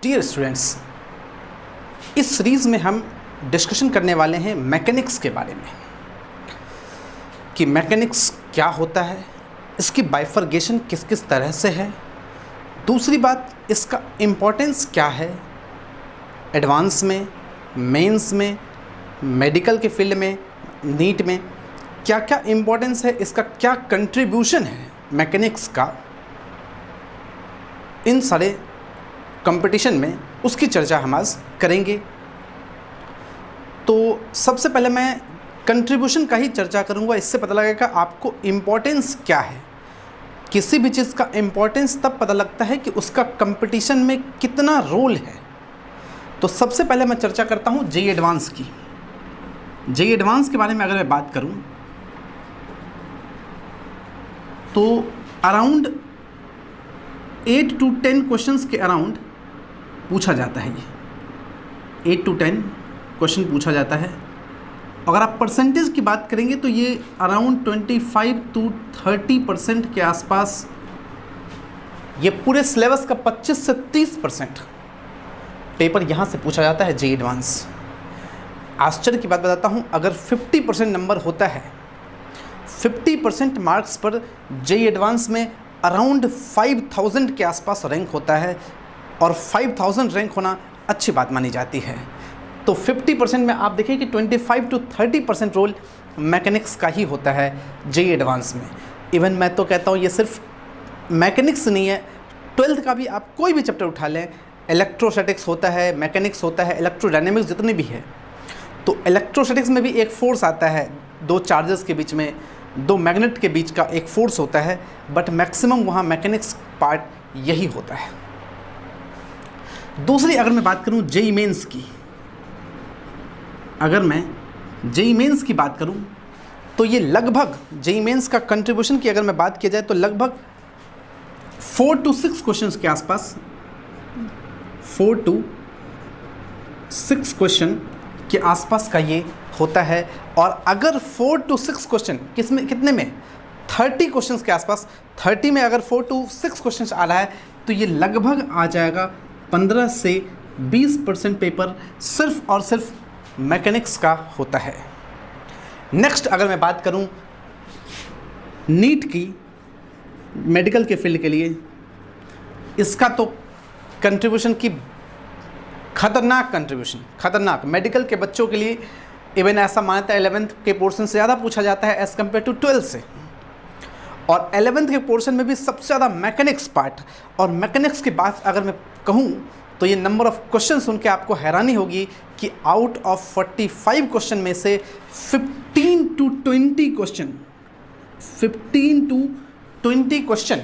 Dear students, इस series में हम डिस्कशन करने वाले हैं मैकेनिक्स के बारे में कि मैकेनिक्स क्या होता है, इसकी बाइफरगेशन किस किस तरह से है, दूसरी बात इसका इम्पोर्टेंस क्या है एडवांस में, मेंस में, मेडिकल के फील्ड में, नीट में क्या क्या इम्पोर्टेंस है, इसका क्या कंट्रीब्यूशन है मैकेनिक्स का इन सारे कंपटीशन में, उसकी चर्चा हम आज करेंगे। तो सबसे पहले मैं कंट्रीब्यूशन का ही चर्चा करूंगा, इससे पता लगेगा आपको इम्पोर्टेंस क्या है। किसी भी चीज़ का इम्पोर्टेंस तब पता लगता है कि उसका कंपटीशन में कितना रोल है। तो सबसे पहले मैं चर्चा करता हूं जेईई एडवांस की। जेईई एडवांस के बारे में अगर मैं बात करूं तो अराउंड 8 to 10 क्वेश्चंस के अराउंड पूछा जाता है। ये 8 to 10 क्वेश्चन पूछा जाता है। अगर आप परसेंटेज की बात करेंगे तो ये अराउंड 25 to 30% के आसपास, ये पूरे सिलेबस का 25 से 30% पेपर यहाँ से पूछा जाता है जेईई एडवांस। आश्चर्य की बात बताता हूँ, अगर 50% नंबर होता है, 50% मार्क्स पर जेईई एडवांस में अराउंड 5000 के आसपास रैंक होता है और 5000 रैंक होना अच्छी बात मानी जाती है। तो 50% में आप देखिए कि 25 to 30% रोल मैकेनिक्स का ही होता है जेईई एडवांस में। इवन मैं तो कहता हूँ ये सिर्फ मैकेनिक्स नहीं है, 12th का भी आप कोई भी चैप्टर उठा लें, इलेक्ट्रोस्टैटिक्स होता है, मैकेनिक्स होता है, इलेक्ट्रोडायनेमिक्स जितनी भी है। तो इलेक्ट्रोस्टैटिक्स में भी एक फोर्स आता है, दो चार्जेस के बीच में, दो मैग्नेट के बीच का एक फोर्स होता है, बट मैक्सिमम वहाँ मैकेनिक्स पार्ट यही होता है। दूसरी अगर मैं बात करूँ जेईई मेंस की, अगर मैं जेईई मेंस की बात करूँ तो ये लगभग जेईई मेंस का कंट्रीब्यूशन की अगर मैं बात की जाए तो लगभग 4 to 6 क्वेश्चंस के आसपास, 4 to 6 क्वेश्चन के आसपास का ये होता है। और अगर 4 to 6 क्वेश्चन कितने में 30 क्वेश्चंस के आसपास, 30 में अगर 4 to 6 क्वेश्चंस आ रहा है तो ये लगभग आ जाएगा 15 से 20% पेपर सिर्फ और सिर्फ मैकेनिक्स का होता है। नेक्स्ट अगर मैं बात करूं नीट की, मेडिकल के फील्ड के लिए, इसका तो कंट्रीब्यूशन की खतरनाक कंट्रीब्यूशन, खतरनाक। मेडिकल के बच्चों के लिए इवन ऐसा मानता है 11th के पोर्शन से ज़्यादा पूछा जाता है एज़ कम्पेयर टू 12th से। और 11th के पोर्शन में भी सबसे ज़्यादा मैकेनिक्स पार्ट। और मैकेनिक्स की बात अगर मैं कहूँ तो ये नंबर ऑफ़ क्वेश्चन सुन के आपको हैरानी होगी कि आउट ऑफ 45 क्वेश्चन में से 15 to 20 क्वेश्चन, 15 to 20 क्वेश्चन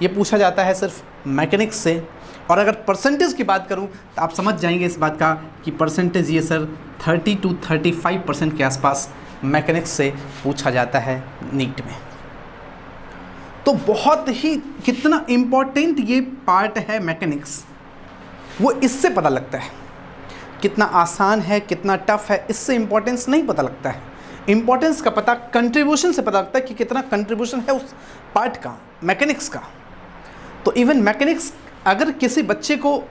ये पूछा जाता है सिर्फ मैकेनिक्स से। और अगर परसेंटेज की बात करूं तो आप समझ जाएंगे इस बात का कि परसेंटेज ये सर 30 to 35% के आसपास मैकेनिक्स से पूछा जाता है नीट में। तो बहुत ही कितना इम्पोर्टेंट ये पार्ट है मैकेनिक्स, वो इससे पता लगता है। कितना आसान है, कितना टफ है, इससे इम्पोर्टेंस नहीं पता लगता है। इम्पोर्टेंस का पता कंट्रीब्यूशन से पता लगता है कि कितना कंट्रीब्यूशन है उस पार्ट का, मैकेनिक्स का। तो इवन मैकेनिक्स अगर किसी बच्चे को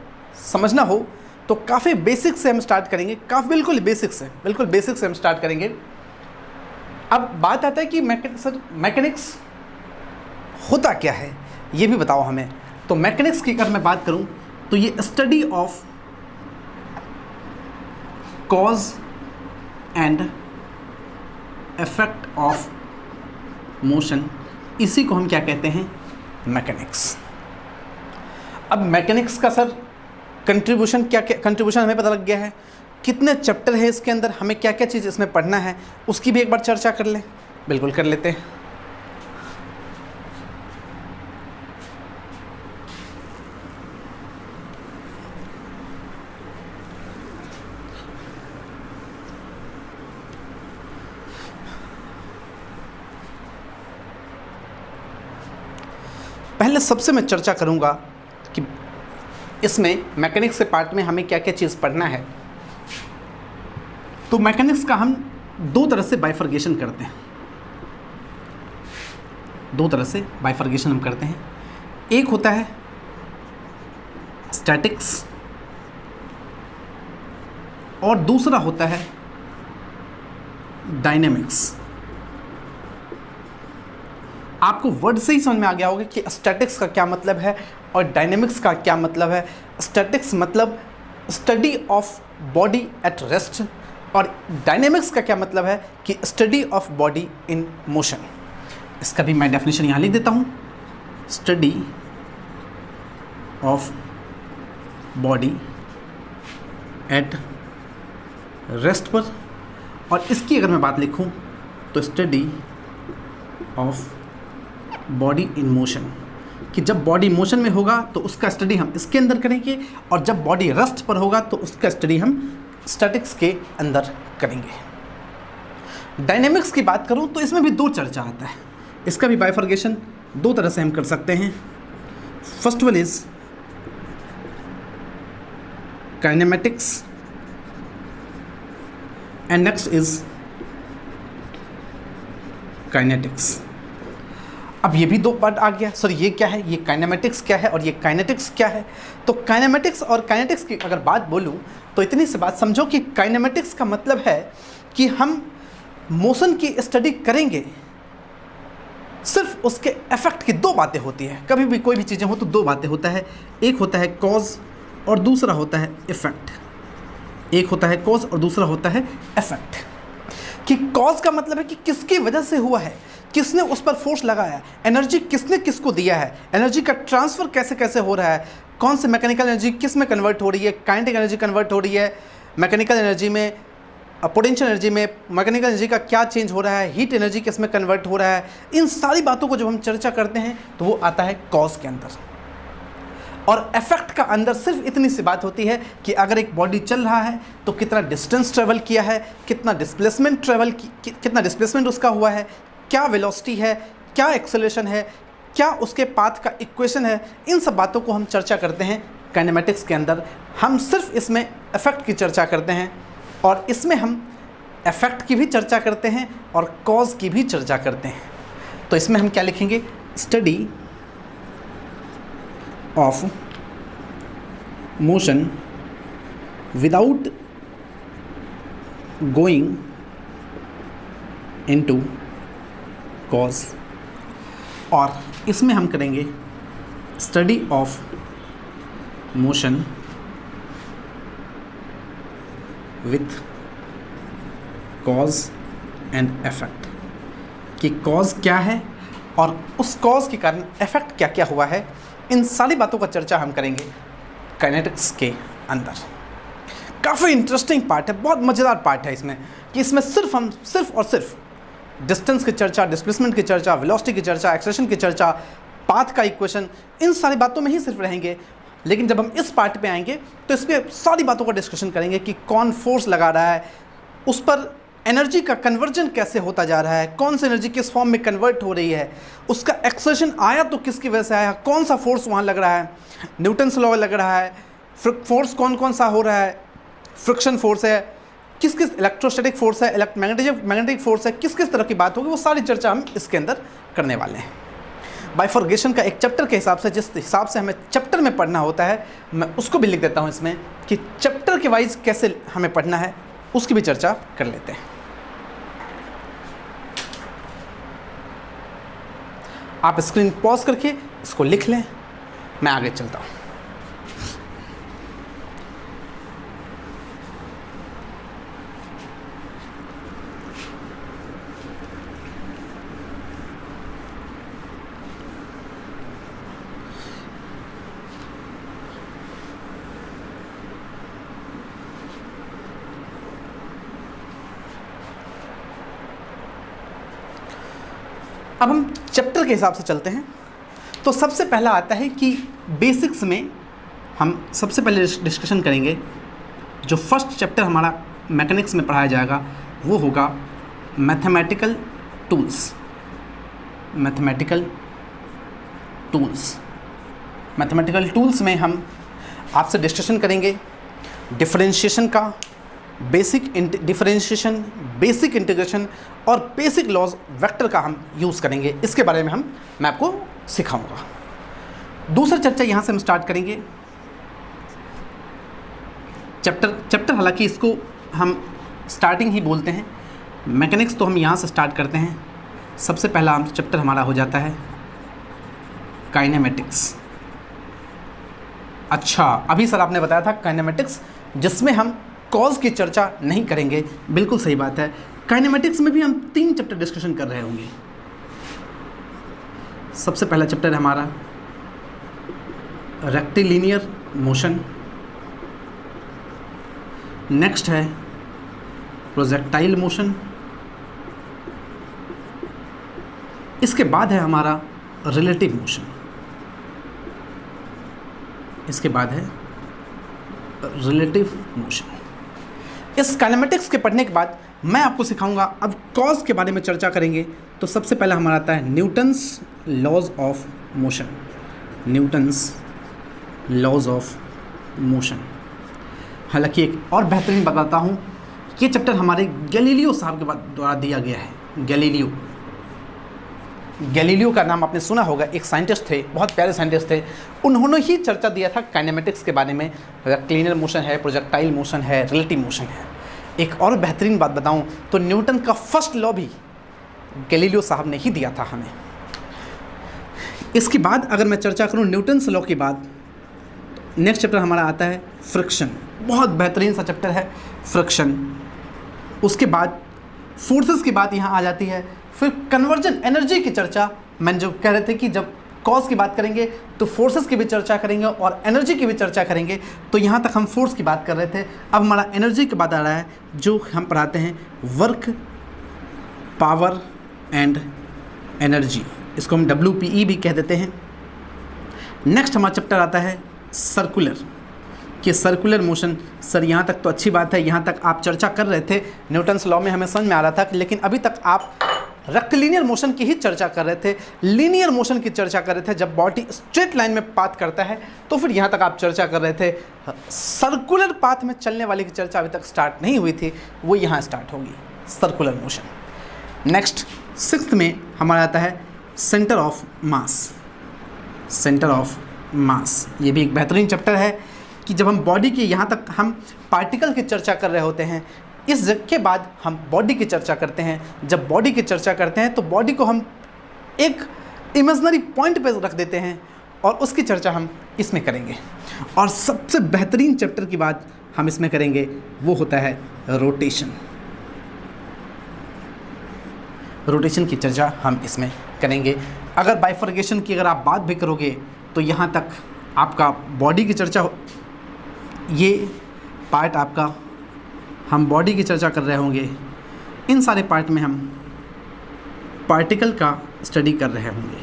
समझना हो तो काफ़ी बेसिक से हम स्टार्ट करेंगे, बिल्कुल बेसिक से हम स्टार्ट करेंगे। अब बात आता है कि मैकेनिक्स होता क्या है ये भी बताओ हमें। तो मैकेनिक्स की अगर मैं बात करूं तो ये study of cause and effect of motion, इसी को हम क्या कहते हैं, मैकेनिक्स। अब मैकेनिक्स का सर कंट्रीब्यूशन कंट्रीब्यूशन हमें पता लग गया है, कितने चैप्टर है इसके अंदर, हमें क्या क्या चीज़ इसमें पढ़ना है, उसकी भी एक बार चर्चा कर लें। बिल्कुल कर लेते हैं। पहले सबसे मैं चर्चा करूंगा कि इसमें मैकेनिक्स के पार्ट में हमें क्या क्या चीज़ पढ़ना है। तो मैकेनिक्स का हम दो तरह से बाइफरगेशन करते हैं, एक होता है स्टैटिक्स और दूसरा होता है डायनेमिक्स। आपको वर्ड से ही समझ में आ गया होगा कि स्टैटिक्स का क्या मतलब है और डायनेमिक्स का क्या मतलब है। स्टैटिक्स मतलब study of body at rest और डायनेमिक्स का क्या मतलब है कि study of body in motion. इसका भी मैं डेफिनेशन यहाँ लिख देता हूँ, study of body at rest पर। और इसकी अगर मैं बात लिखूँ तो study of body in motion, कि जब बॉडी मोशन में होगा तो उसका स्टडी हम इसके अंदर करेंगे और जब बॉडी रेस्ट पर होगा तो उसका स्टडी हम स्टैटिक्स के अंदर करेंगे। डायनेमिक्स की बात करूं तो इसमें भी दो चर्चा आता है, इसका भी बाइफर्गेशन दो तरह से हम कर सकते हैं। First one is kinematics and next is kinetics. अब ये भी दो पार्ट आ गया, सर ये क्या है, ये काइनेमेटिक्स क्या है और ये काइनेटिक्स क्या है। तो काइनेमेटिक्स और काइनेटिक्स की अगर बात बोलूं तो इतनी सी बात समझो कि काइनेमेटिक्स का मतलब है कि हम मोशन की स्टडी करेंगे, सिर्फ उसके इफेक्ट की दो बातें होती है। कभी भी कोई भी चीज़ें हो तो दो बातें होता है, एक होता है कॉज और दूसरा होता है इफेक्ट। एक होता है कॉज और दूसरा होता है इफेक्ट। कि कॉज का मतलब है कि किसकी वजह से हुआ है, किसने उस पर फोर्स लगाया, एनर्जी किसने किसको दिया है, एनर्जी का ट्रांसफ़र कैसे कैसे हो रहा है, कौन से मैकेनिकल एनर्जी किस में कन्वर्ट हो रही है, काइनेटिक एनर्जी कन्वर्ट हो रही है मैकेनिकल एनर्जी में, पोटेंशियल एनर्जी में, मैकेनिकल एनर्जी का क्या चेंज हो रहा है, हीट एनर्जी किस में कन्वर्ट हो रहा है। इन सारी बातों को जब हम चर्चा करते हैं तो वो आता है कॉज के अंदर। और इफेक्ट का अंदर सिर्फ इतनी सी बात होती है कि अगर एक बॉडी चल रहा है तो कितना डिस्टेंस ट्रेवल किया है, कितना डिस्प्लेसमेंट कितना डिस्प्लेसमेंट उसका हुआ है, क्या वेलोसिटी है, क्या एक्सेलरेशन है, क्या उसके पाथ का इक्वेशन है। इन सब बातों को हम चर्चा करते हैं काइनेमेटिक्स के अंदर। हम सिर्फ इसमें इफेक्ट की चर्चा करते हैं और इसमें हम इफेक्ट की भी चर्चा करते हैं और कॉज की भी चर्चा करते हैं। तो इसमें हम क्या लिखेंगे, study of motion without going into cause, और इसमें हम करेंगे study of motion with cause and effect, कि कॉज क्या है और उस कॉज के कारण इफेक्ट क्या क्या हुआ है। इन सारी बातों का चर्चा हम करेंगे काइनेटिक्स के अंदर। काफ़ी इंटरेस्टिंग पार्ट है, बहुत मज़ेदार पार्ट है इसमें, कि इसमें हम सिर्फ और सिर्फ डिस्टेंस की चर्चा, डिस्प्लेसमेंट की चर्चा, वेलोसिटी की चर्चा, एक्सेलरेशन की चर्चा, पाथ का इक्वेशन, इन सारी बातों में ही सिर्फ रहेंगे। लेकिन जब हम इस पार्ट पे आएंगे तो इस पर सारी बातों का डिस्कशन करेंगे कि कौन फोर्स लगा रहा है, उस पर एनर्जी का कन्वर्जन कैसे होता जा रहा है, कौन सी एनर्जी किस फॉर्म में कन्वर्ट हो रही है, उसका एक्सेलरेशन आया तो किसकी वजह से आया, कौन सा फोर्स वहाँ लग रहा है, न्यूटन्स लॉ लग रहा है, फोर्स कौन कौन सा हो रहा है, फ्रिक्शन फोर्स है, किस किस इलेक्ट्रोस्टैटिक फोर्स है, मैग्नेटिक फोर्स है, किस किस तरह की बात होगी, वो सारी चर्चा हम इसके अंदर करने वाले हैं। बाइफर्गेशन का एक चैप्टर के हिसाब से, जिस हिसाब से हमें चैप्टर में पढ़ना होता है, मैं उसको भी लिख देता हूँ इसमें, कि चैप्टर के वाइज कैसे हमें पढ़ना है, उसकी भी चर्चा कर लेते हैं। आप स्क्रीन पॉज करके इसको लिख लें, मैं आगे चलता हूँ। अब हम चैप्टर के हिसाब से चलते हैं। तो सबसे पहला आता है कि बेसिक्स में हम सबसे पहले डिस्कशन करेंगे, जो फर्स्ट चैप्टर हमारा मैकेनिक्स में पढ़ाया जाएगा वो होगा मैथमेटिकल टूल्स। मैथमेटिकल टूल्स में हम आपसे डिस्कशन करेंगे डिफरेंशिएशन का, बेसिक डिफरेंशिएशन, बेसिक इंटीग्रेशन और बेसिक लॉज वेक्टर का हम यूज़ करेंगे। इसके बारे में मैं आपको सिखाऊंगा। दूसरा चर्चा यहाँ से हम स्टार्ट करेंगे चैप्टर हालांकि इसको हम स्टार्टिंग ही बोलते हैं, मैकेनिक्स तो हम यहाँ से स्टार्ट करते हैं। सबसे पहला चैप्टर हमारा हो जाता है काइनेमेटिक्स। अच्छा, अभी सर आपने बताया था काइनेमेटिक्स, जिसमें हम कॉज की चर्चा नहीं करेंगे, बिल्कुल सही बात है। काइनेमेटिक्स में भी हम 3 चैप्टर डिस्कशन कर रहे होंगे। सबसे पहला चैप्टर है हमारा रेक्टिलिनियर मोशन, नेक्स्ट है प्रोजेक्टाइल मोशन, इसके बाद है हमारा रिलेटिव मोशन, इसके बाद है रिलेटिव मोशन। इस काइनेमेटिक्स के पढ़ने के बाद मैं आपको सिखाऊंगा, अब कॉज के बारे में चर्चा करेंगे। तो सबसे पहला हमारा आता है Newton's laws of motion, Newton's laws of motion. हालांकि एक और बेहतरीन बताता हूँ, ये चैप्टर हमारे गैलीलियो साहब के द्वारा दिया गया है। गैलीलियो का नाम आपने सुना होगा, एक साइंटिस्ट थे, बहुत प्यारे साइंटिस्ट थे। उन्होंने ही चर्चा दिया था काइनेमेटिक्स के बारे में। रेक्टिलिनियर मोशन है, प्रोजेक्टाइल मोशन है, रिलेटिव मोशन है। एक और बेहतरीन बात बताऊं तो न्यूटन का फर्स्ट लॉ भी गैलीलियो साहब ने ही दिया था हमें। इसके बाद अगर मैं चर्चा करूं न्यूटन्स लॉ के बाद, नेक्स्ट चैप्टर हमारा आता है फ्रिक्शन। बहुत बेहतरीन सा चैप्टर है फ्रिक्शन। उसके बाद फोर्सेस की बात यहाँ आ जाती है। फिर कन्वर्जन एनर्जी की चर्चा, मैंने जो कह रहे थे कि जब कॉज की बात करेंगे तो फोर्सेस की भी चर्चा करेंगे और एनर्जी की भी चर्चा करेंगे। तो यहाँ तक हम फोर्स की बात कर रहे थे। अब हमारा एनर्जी की बात आ रहा है, जो हम पढ़ाते हैं वर्क, पावर एंड एनर्जी, इसको हम WPE भी कह देते हैं। नेक्स्ट हमारा चैप्टर आता है सर्कुलर, कि सर्कुलर मोशन। सर यहाँ तक तो अच्छी बात है, यहाँ तक आप चर्चा कर रहे थे, न्यूटन्स लॉ में हमें समझ में आ रहा था, लेकिन अभी तक आप रेक्टिलिनियर मोशन की ही चर्चा कर रहे थे, लीनियर मोशन की चर्चा कर रहे थे। जब बॉडी स्ट्रेट लाइन में पाथ करता है तो फिर यहाँ तक आप चर्चा कर रहे थे। सर्कुलर पाथ में चलने वाले की चर्चा अभी तक स्टार्ट नहीं हुई थी, वो यहाँ स्टार्ट होगी, सर्कुलर मोशन। नेक्स्ट 6th में हमारा आता है centre of mass, centre of mass. ये भी एक बेहतरीन चैप्टर है कि जब हम बॉडी की, यहाँ तक हम पार्टिकल की चर्चा कर रहे होते हैं, इस जग के बाद हम बॉडी की चर्चा करते हैं। जब बॉडी की चर्चा करते हैं तो बॉडी को हम एक इमेजिनरी पॉइंट पे रख देते हैं और उसकी चर्चा हम इसमें करेंगे। और सबसे बेहतरीन चैप्टर की बात हम इसमें करेंगे, वो होता है रोटेशन। रोटेशन की चर्चा हम इसमें करेंगे। अगर बाइफर्केशन की अगर आप बात भी करोगे तो यहाँ तक आपका बॉडी की चर्चा, ये पार्ट आपका, हम बॉडी की चर्चा कर रहे होंगे। इन सारे पार्ट में हम पार्टिकल का स्टडी कर रहे होंगे,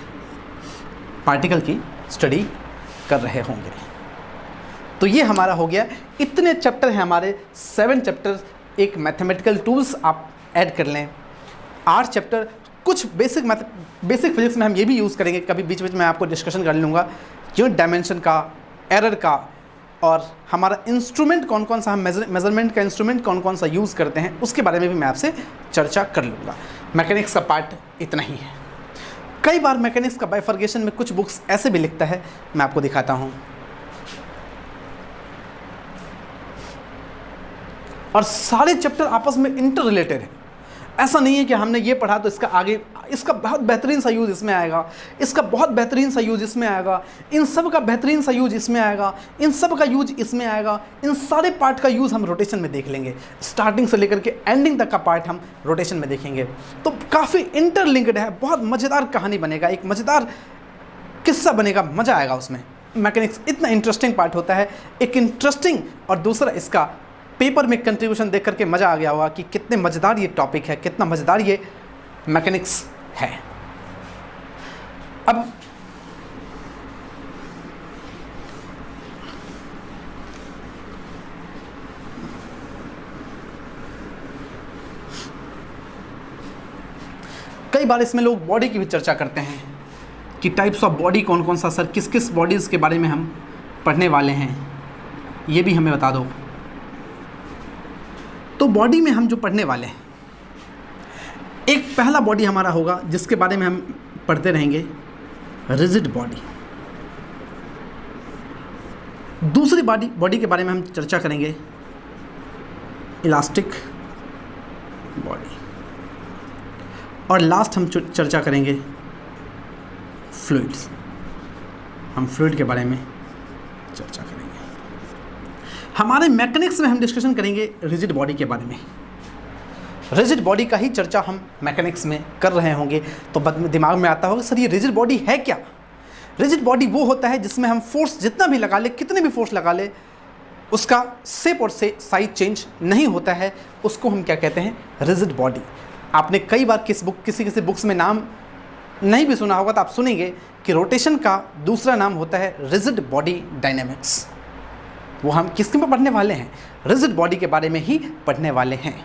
पार्टिकल की स्टडी कर रहे होंगे। तो ये हमारा हो गया, इतने चैप्टर हैं हमारे, 7 चैप्टर। एक मैथमेटिकल टूल्स आप ऐड कर लें, 8 चैप्टर। कुछ बेसिक फिजिक्स में हम ये भी यूज़ करेंगे, कभी बीच बीच में आपको डिस्कशन कर लूँगा, यूनिट डायमेंशन का, एरर का, और हमारा इंस्ट्रूमेंट कौन कौन सा, हम मेजरमेंट का इंस्ट्रूमेंट कौन कौन सा यूज़ करते हैं, उसके बारे में भी मैं आपसे चर्चा कर लूँगा। मैकेनिक्स का पार्ट इतना ही है। कई बार मैकेनिक्स का बाइफर्केशन में कुछ बुक्स ऐसे भी लिखता है, मैं आपको दिखाता हूँ। और सारे चैप्टर आपस में इंटर रिलेटेड है। ऐसा नहीं है कि हमने ये पढ़ा तो इसका आगे, इसका बहुत बेहतरीन सा यूज़ इसमें आएगा, इसका बहुत बेहतरीन सा यूज़ इसमें आएगा, इन सब का बेहतरीन सा यूज़ इसमें आएगा, इन सब का यूज इसमें आएगा। इन सारे पार्ट का यूज़ हम रोटेशन में देख लेंगे। स्टार्टिंग से लेकर के एंडिंग तक का पार्ट हम रोटेशन में देखेंगे। तो काफ़ी इंटरलिंक्ड है, बहुत मज़ेदार कहानी बनेगा, एक मज़ेदार किस्सा बनेगा, मज़ा आएगा उसमें। मैकेनिक्स इतना इंटरेस्टिंग पार्ट होता है, एक इंटरेस्टिंग, और दूसरा इसका पेपर में कंट्रीब्यूशन देख करके मज़ा आ गया होगा कि कितने मज़ेदार ये टॉपिक है, कितना मज़ेदार ये मैकेनिक्स है। अब कई बार इसमें लोग बॉडी की भी चर्चा करते हैं कि टाइप्स ऑफ बॉडी कौन कौन सा, सर किस किस बॉडीज़ के बारे में हम पढ़ने वाले हैं, ये भी हमें बता दो। तो बॉडी में हम जो पढ़ने वाले हैं, एक पहला बॉडी हमारा होगा जिसके बारे में हम पढ़ते रहेंगे, रिजिड बॉडी। दूसरी बॉडी के बारे में हम चर्चा करेंगे, इलास्टिक बॉडी। और लास्ट हम चर्चा करेंगे फ्लूइड्स। हम फ्लूइड के बारे में चर्चा करेंगे। हमारे मैकेनिक्स में हम डिस्कशन करेंगे रिजिड बॉडी के बारे में। रिजिड बॉडी का ही चर्चा हम मैकेनिक्स में कर रहे होंगे, तो दिमाग में आता होगा सर ये रिजिड बॉडी है क्या। रिजिड बॉडी वो होता है जिसमें हम फोर्स जितना भी लगा ले, कितने भी फोर्स लगा ले, उसका शेप और साइज चेंज नहीं होता है, उसको हम क्या कहते हैं, रिजिड बॉडी। आपने कई बार किसी बुक्स में नाम नहीं भी सुना होगा तो आप सुनेंगे कि रोटेशन का दूसरा नाम होता है रिजिड बॉडी डायनेमिक्स। वो हम किसके में पढ़ने वाले हैं, रिजिड बॉडी के बारे में ही पढ़ने वाले हैं।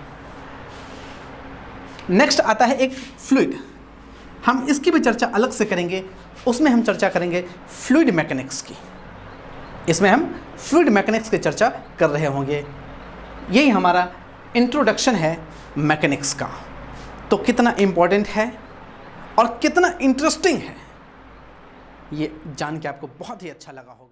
नेक्स्ट आता है एक फ्लूइड, हम इसकी भी चर्चा अलग से करेंगे, उसमें हम चर्चा करेंगे फ्लूइड मैकेनिक्स की। इसमें हम फ्लूइड मैकेनिक्स की चर्चा कर रहे होंगे। यही हमारा इंट्रोडक्शन है मैकेनिक्स का। तो कितना इम्पोर्टेंट है और कितना इंटरेस्टिंग है, ये जान के आपको बहुत ही अच्छा लगा होगा।